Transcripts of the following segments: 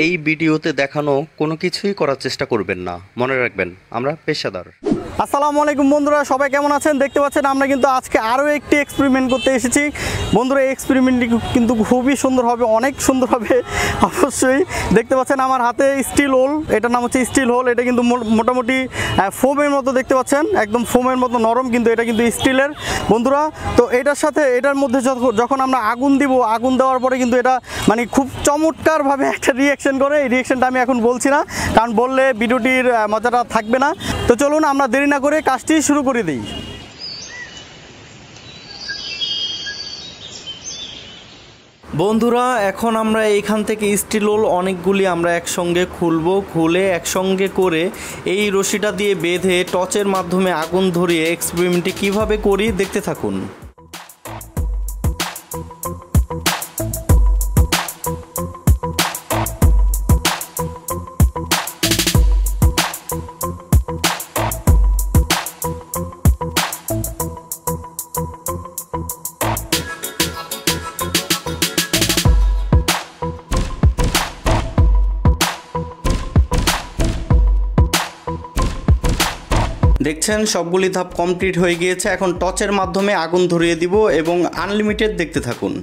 এই ভিডিওতে দেখানো কোনো কিছুই করার চেষ্টা করবেন না, মনে রাখবেন আমরা পেশাদার। আসসালামু আলাইকুম বন্ধুরা, সবাই কেমন আছেন? দেখতে পাচ্ছেন আমরা কিন্তু আজকে আরও একটি এক্সপেরিমেন্ট করতে এসেছি। বন্ধুরা এই এক্সপেরিমেন্টটি কিন্তু খুবই সুন্দর হবে, অনেক সুন্দর হবে অবশ্যই। দেখতে পাচ্ছেন আমার হাতে স্টিল হোল, এটার নাম হচ্ছে স্টিল হোল। এটা কিন্তু মোটামুটি ফোমের মতো দেখতে পাচ্ছেন, একদম ফোমের মতো নরম, কিন্তু এটা কিন্তু স্টিলের বন্ধুরা। তো এটার সাথে এটার মধ্যে যখন আমরা আগুন দিব, আগুন দেওয়ার পরে কিন্তু এটা মানে খুব চমৎকারভাবে একটা রিয়াকশন করে। এই রিয়াকশনটা আমি এখন বলছি না, কারণ বললে ভিডিওটির মজাটা থাকবে না। তো চলুন আমরা দেরি না করে কাজটি শুরু করে দিই। বন্ধুরা এখন আমরা এইখান থেকে স্টিল হোল অনেকগুলি আমরা একসঙ্গে খুলবো, খুলে একসঙ্গে করে এই রশিটা দিয়ে বেঁধে টর্চের মাধ্যমে আগুন ধরিয়ে এক্সপেরিমেন্টটি কীভাবে করি দেখতে থাকুন। দেখছেন সবগুলি ধাপ কমপ্লিট হয়ে গিয়েছে। এখন টর্চের মাধ্যমে আগুন ধরিয়ে দিব এবং আনলিমিটেড দেখতে থাকুন।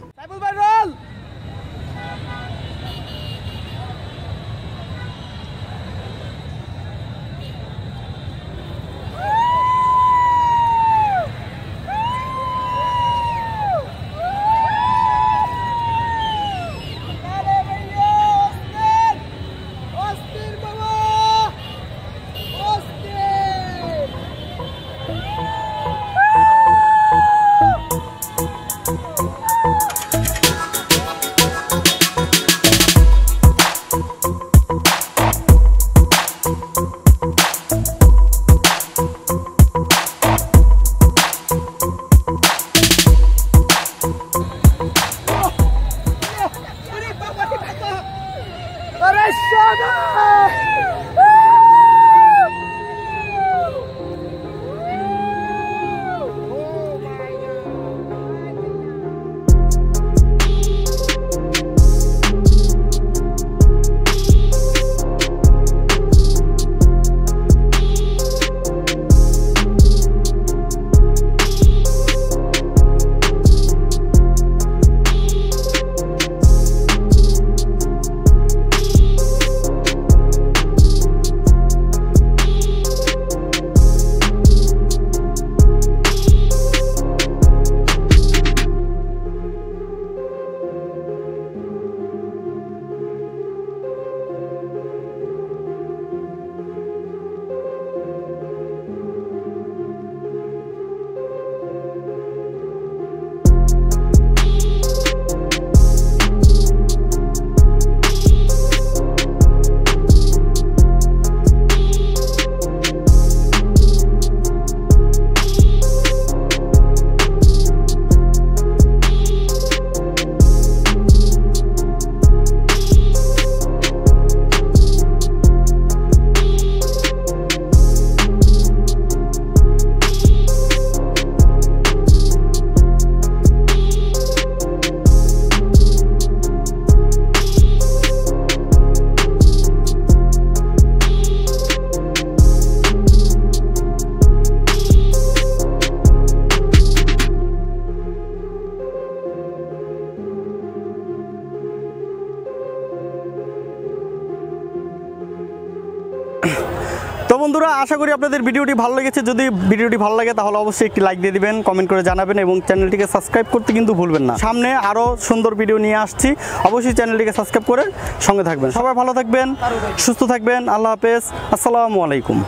তো বন্ধুরা আশা করি আপনাদের ভিডিওটি ভালো লেগেছে। যদি ভিডিওটি ভালো লাগে তাহলে অবশ্যই একটি লাইক দিয়ে দিবেন, কমেন্ট করে জানাবেন এবং চ্যানেলটিকে সাবস্ক্রাইব করতে কিন্তু ভুলবেন না। সামনে আরও সুন্দর ভিডিও নিয়ে আসছি, অবশ্যই চ্যানেলটিকে সাবস্ক্রাইব করে সঙ্গে থাকবেন। সবাই ভালো থাকবেন, সুস্থ থাকবেন। আল্লাহ হাফেজ, আসসালামু আলাইকুম।